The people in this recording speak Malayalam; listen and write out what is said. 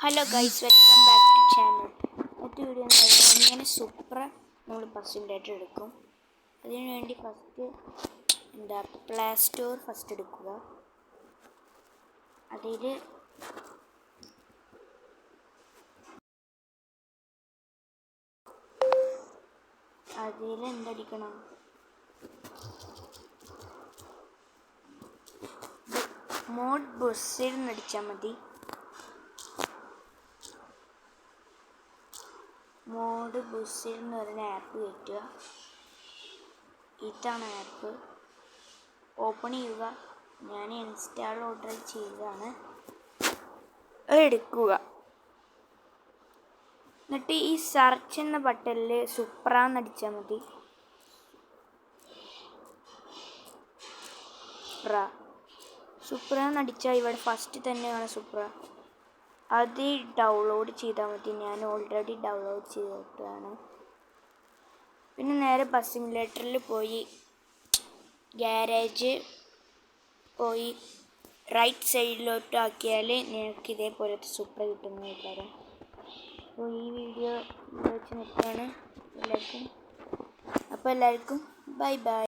Hello guys, welcome back to channel. ഇന്നത്തെ വീഡിയോ എന്ന് പറയുന്നത് എങ്ങനെ സുപ്ര നമ്മൾ ബസ് സിമുലേറ്റർ എടുക്കും. അതിനു വേണ്ടി ഫസ്റ്റ് പ്ലേ സ്റ്റോർ ഫസ്റ്റ് എടുക്കുക. അതിൽ എന്തടിക്കണം, മോഡ് ബസ്സിൽ അടിച്ചാൽ മതി. മോഡ് ബസ്സിൽ എന്ന് പറയുന്ന ആപ്പ് കയറ്റുക. ഇതാണ് ആപ്പ്. ഓപ്പൺ ചെയ്യുക. ഞാൻ ഇൻസ്റ്റാൾ ഓർഡർ ചെയ്തതാണ്. എടുക്കുക. എന്നിട്ട് ഈ സെർച്ച് എന്ന ബട്ടണിൽ സുപ്ര എന്നടിച്ചാൽ മതി. സുപ്ര എന്നടിച്ചാൽ ഇവിടെ ഫസ്റ്റ് തന്നെയാണ് സുപ്ര. അത് ഡൗൺലോഡ് ചെയ്താൽ മതി. ഞാൻ ഓൾറെഡി ഡൗൺലോഡ് ചെയ്തിട്ടാണ്. പിന്നെ നേരെ ബസ് സിമുലേറ്ററിൽ പോയി ഗ്യാരേജ് പോയി റൈറ്റ് സൈഡിലോട്ട് ആക്കിയാൽ നിങ്ങൾക്ക് ഇതേപോലത്തെ സുപ്ര കിട്ടുന്ന കാര്യം. അപ്പോൾ ഈ വീഡിയോ വെച്ച് നിർത്തുകയാണ്. എല്ലാവർക്കും ബൈ ബൈ.